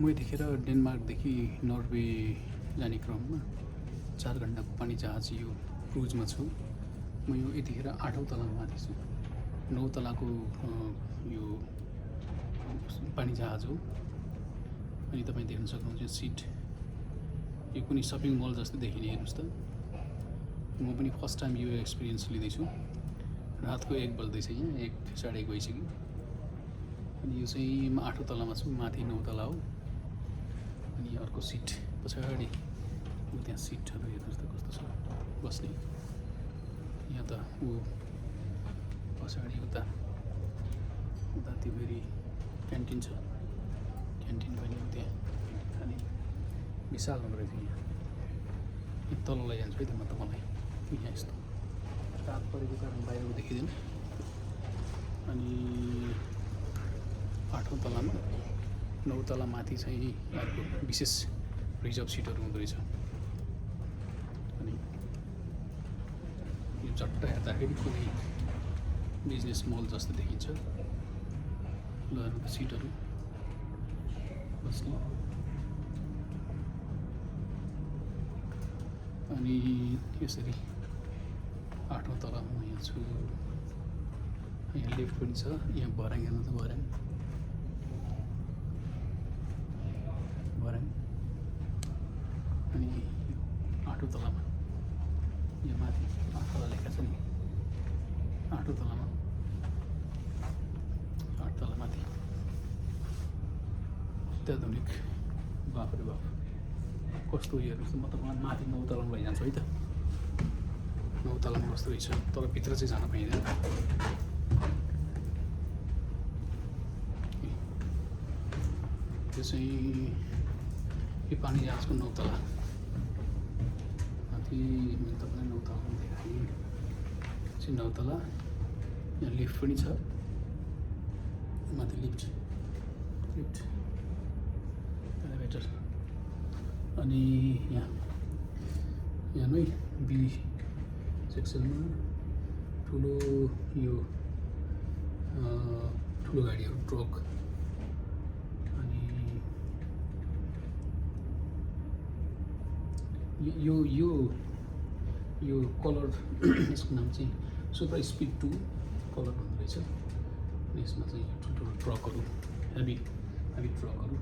म यतिखेर डेनमार्कदेखि नर्वे जाने क्रममा 4 घन्टाको पानी जहाज यो क्रुजमा छु। म यो यतिखेर 8औं तलामा माथि छु। 9 तलाको यो पानी जहाज हो। अनि तपाईँ देख्न सक्नुहुन्छ सिट यो कुनै सपिङ मल जस्तो देखिने, हेर्नुहोस् त। म पनि फर्स्ट टाइम यो एक्सपिरियन्स लिँदैछु। रातको 1 बज्दैछ, यहाँ 1 साढे 1 भइसक्यो। अनि यो चाहिँ म 8औं तलामा छु, माथि 9 तला हो। अनि अर्को सिट पछाडि, त्यहाँ सिटहरू हेर्नुहोस् त कस्तो छ बस्ने। यहाँ त ऊ पछाडि उता त्यो फेरि क्यान्टिन छ। क्यान्टिन पनि त्यहाँ खाने विशाल हुँदो रहेछ। यहाँ तल लैजान्छु है त म तपाईँलाई। यहाँ यस्तो रात परेको कारण बाहिरको देखिँदैन। अनि 8औं तलामा 9 तला माथि चाहिँ अर्को विशेष रिजर्भ सिटहरू हुँदो रहेछ। अनि यो झट्ट हेर्दाखेरि कुनै बिजनेस मल जस्तो देखिन्छ। ल सिटहरू बस्ने। अनि यसरी 8औं तलामा म यहाँ छु। यहाँ लिफ्ट पनि छ। यहाँ भर्याङ हेर्नु त, भर्याङ अनि 8औं तलामा यहाँ माथि 8 तला लेखा छ नि। 8औं तलामा 8 तला माथि अत्याधुनिक। बाफ रे बाफ कस्तो हेर्नुहोस् त। म त माथि 9 तलामा लैजान्छु है त। 9 तलामा कस्तो रहेछ, तर भित्र चाहिँ जान पाइँदैन। त्यो चाहिँ यो पानी जहाजको 9 तला माथि। मैले तपाईँलाई 9 तला पनि देखाएँ। चाहिँ 9 तला। यहाँ लिफ्ट पनि छ, माथि लिफ्ट एलिभेटर। अनि यहाँ नै बी सेक्सनमा ठुलो यो ठुलो गाडीहरू, ट्रक। अनि यो कलर यसको नाम चाहिँ सुपर स्पिड 2 कलर हुँदो रहेछ। यसमा चाहिँ ठुल्ठुलो ट्रकहरू, हेभी ट्रकहरू,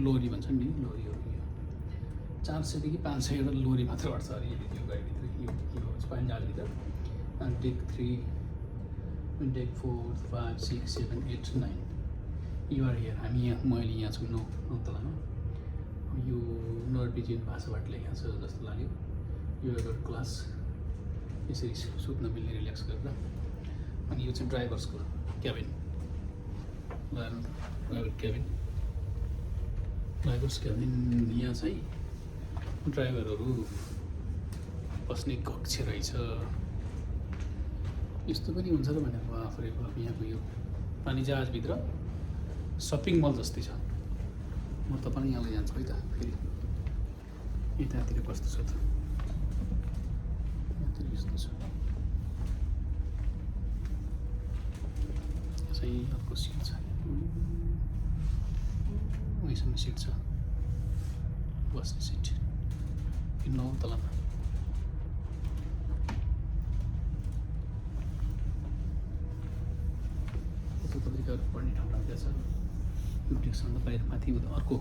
लोरी भन्छन् नि, लोरीहरू। 400 देखि 500 एउटा लोरी मात्र अट्छ अरे यो गाडीभित्र, यो पानी जहाजभित्र। अनि डेक 3, डेक 4, 5, 6, 7, 8, 9 युआर हियर। मैले यहाँ छु 9 तलामा। यो नर्वेजियन भाषाबाट लेखेको छ जस्तो लाग्यो। यो एउटा क्लास, यसरी सुत्न मिल्ने, रिल्याक्स गरेर। अनि यो चाहिँ ड्राइभर्सको क्याबिन। Driver's cabin. यहाँ चाहिँ ड्राइभरहरू बस्ने कक्ष रहेछ। यस्तो पनि हुन्छ त भनेर बाफ रे बाफ। यहाँको यो पानी जहाजभित्र सपिङ मल जस्तै छ। म तपाईँलाई यहाँ लैजान्छु है त फेरि। यतातिर कस्तो छ त, यतातिर यस्तो छ। चाहिँ अर्को सिट छ, उहीँसम्म सिट छ, बस्ने सिट। 9 तलामा पत्रिकाहरू पढ्ने ठाउँ राख्दा छ। युट्युबसँग बाहिर माथि अर्को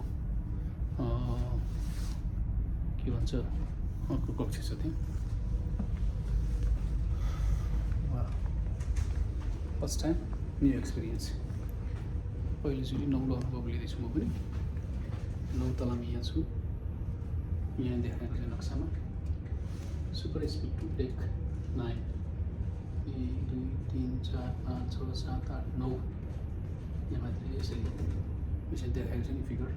के भन्छ, अर्को कक्ष छ त्यहाँ। वा, फर्स्ट टाइम न्यू एक्सपिरियन्स। पहिलोचोटि नौलो अनुभव लिँदैछु म पनि। 9 तलामा यहाँ छु। यहाँ देखाएको छ नक्सामा सुपर स्पिड 2 डेक 9, 1, 2, 3, 4, 5, 6, 7, 8, 9। यहाँ माथि यसरी देखाएको छ नि फिगर,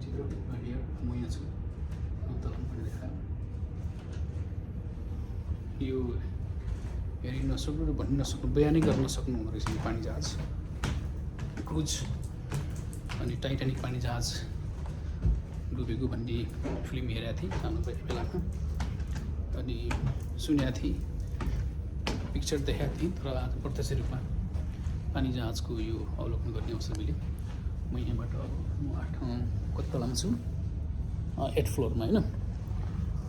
चित्र। हियर म यहाँ छु 9 तलामा पनि देखायो। यो हेरि नसक्नु र भन्नु नसक्नु, बयानै गर्न सक्नु हुँदो रहेछ यो पानी जहाज क्रुज। अनि टाइटानिक पानी जहाज डुबेको भन्ने फिल्म हेरेको थिएँ सानो बेलामा। अनि सुनेको थिएँ, पिक्चर देखाएको थिएँ, तर आज प्रत्यक्ष रूपमा पानी जहाजको यो अवलोकन गर्ने अवसर मिल्यो। म यहाँबाट म 8 कति तलामा छु 8th फ्लोरमा होइन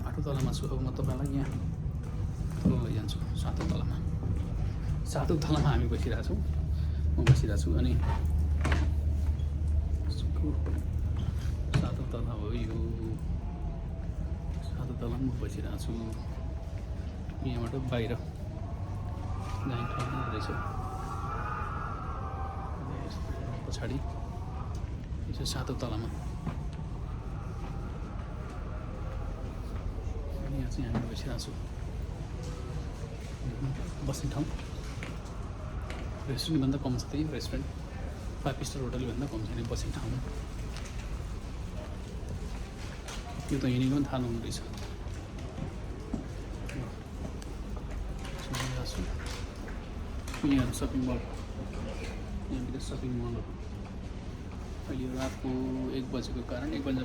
8औं तलामा छु अब म तपाईँलाई यहाँ तल लैजान्छु 7औं तलामा 7औं तलामा हामी बसिरहेको छौँ म बसिरहेको छु अनि 7औं तला हो यो 7औं तलामा म बसिरहेको छु यहाँबाट बाहिर जाने ठाउँ रहेछ पछाडि यो 7औं तलामा यहाँ चाहिँ हामी बसिरहेको छु बस्ने ठाउँ रेस्टुरेन्टभन्दा कम छ त्यही रेस्टुरेन्ट 5 स्टार होटलभन्दा कम छैन बस्ने ठाउँ यो त हिँडेको पनि थाहा नहुँदो रहेछ यहाँ सपिङ मल यहाँभित्र सपिङ मलहरू अहिले रातको 1 बजेको कारण 1 बजे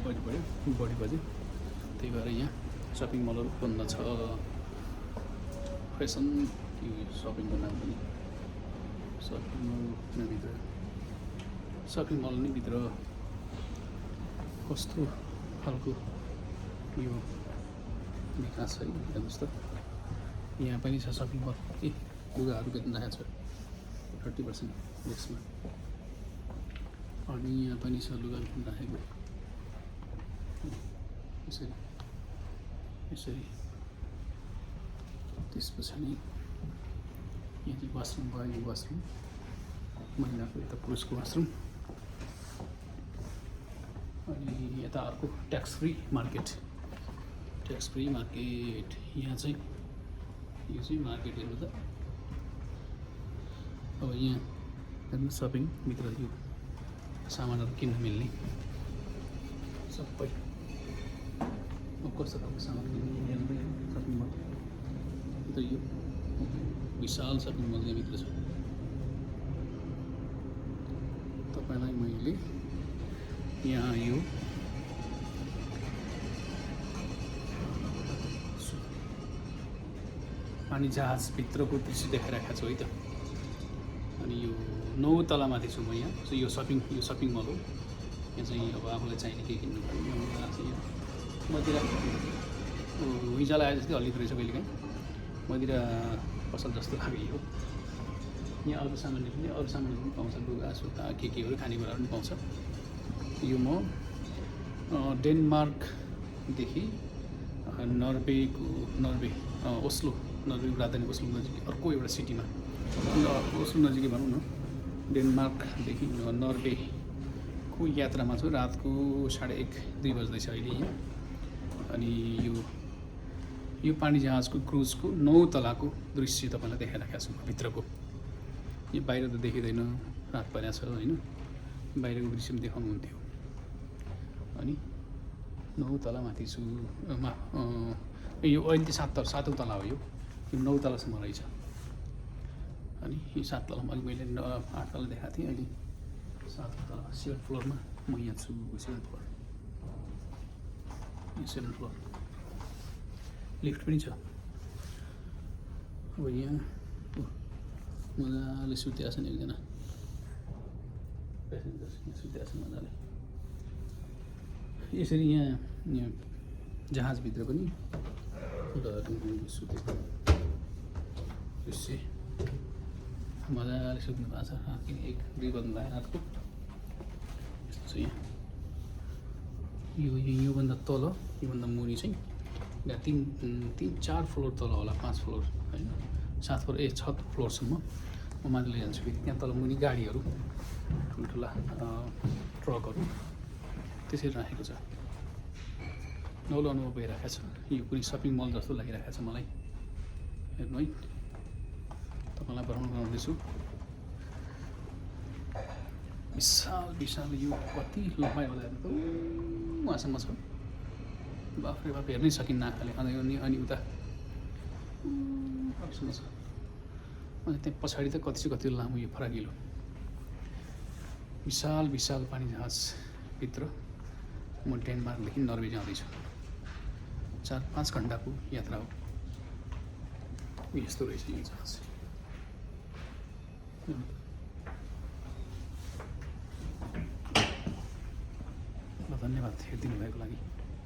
बढी बज्यो त्यही भएर यहाँ सपिङ मलहरू बन्द छ फेसन यो सपिङको नाम पनि सपिङ मल भित्र सपिङ मल नै भित्र कस्तो खालको यो विकास छ हेर्नुहोस् त यहाँ पनि छ सपिङ मल लुगाहरू बेच्न राखेको छ 30% लेसमा अनि यहाँ पनि छ लुगा बेच्न राखेको यसरी यसरी त्यस पछाडि यहाँ चाहिँ वासरुम भयो यो वासरुम महिलाको यता पुरुषको वासरुम अनि यता अर्को ट्याक्स फ्री मार्केट यहाँ चाहिँ यो चाहिँ मार्केट हेर्नु त अब यहाँ हेर्नु सपिङभित्र यो सामानहरू किन्न मिल्ने सबै कस्तो खालको सामान किन्ने हेर्नु सपिङ मल त यो विशाल सपिङ मल यहाँभित्र छ तपाईँलाई मैले यहाँ यो पानी जहाजभित्रको दृश्य देखाइरहेको छु है त अनि यो 9 तलामाथि छु म यहाँ यो सपिङ मल हो यहाँ चाहिँ अब आफूलाई चाहिने के किन्नु पर्यो मदिरा हिजोलाई आए जस्तै हल्लिँदो रहेछ कहिलेकाहीँ मदिरा पसल जस्तो लाग्यो यो यहाँ अरू सामानहरू पनि पाउँछ लुगा सुता केहरू खानेकुराहरू पनि पाउँछ यो म डेनमार्कदेखि नर्वे ओस्लो नर्वे राजधानी ओस्लो नजिक अर्को एउटा सिटीमा ओस्लो नजिकै भनौँ न डेनमार्कदेखि नर्वेको यात्रामा छु रातको 1:30-2 बज्दैछ अहिले यहाँ अनि यो पानी जहाजको क्रुजको 9 तलाको दृश्य तपाईँलाई देखाइराखेको छु भित्रको यो बाहिर त देखिँदैन रात परेको छ होइन बाहिरको दृश्य पनि देखाउनु हुन्थ्यो अनि 9 तलामाथि छु यो अहिले 7औं तला हो यो 9 तलासम्म रहेछ अनि यो 7 तलामा अघि मैले 8 तला देखाएको थिएँ अहिले 7 तला 7th फ्लोरमा म यहाँ छु 7th फ्लोर यो 7th फ्लोर लिफ्ट पनि छ अब यहाँ मजाले सुतेको छन् एकजना प्यासेन्जर यहाँ सुतेको छन् मजाले यसरी यहाँ जहाजभित्र पनि सुतेको दृश्य मजाले सुत्नु भएको छ किन 1-2 बज्नु लाग्यो रातको यस्तो छ यहाँ योभन्दा तल योभन्दा मुनि चाहिँ यहाँ 3-4 फ्लोर तल होला 5 फ्लोर होइन 7 फ्लोर 6 फ्लोरसम्म म माथि लैजान्छु फेरि त्यहाँ तल मुनि गाडीहरू ठुल्ठुला ट्रकहरू त्यसरी राखेको छ नौलो अनुभव भइरहेको छ यो कुनै सपिङ मल जस्तो लागिरहेको छ मलाई हेर्नु है तपाईँलाई भ्रमण गराउँदैछु विशाल यो कति लम्बाइ होला हेर्नु त उहाँसम्म छ बाफ्रे बाफ हेर्नै सकिन्न आँखाले अनि उता अरूसम्म छ अनि त्यहाँ पछाडि त कति लामो यो फराकिलो विशाल पानी जहाजभित्र म डेनमार्कदेखि नर्वे जाँदैछु 4-5 घन्टाको यात्रा हो यस्तो रहेछ यो जहाज धन्यवाद हेरिदिनु भएको लागि।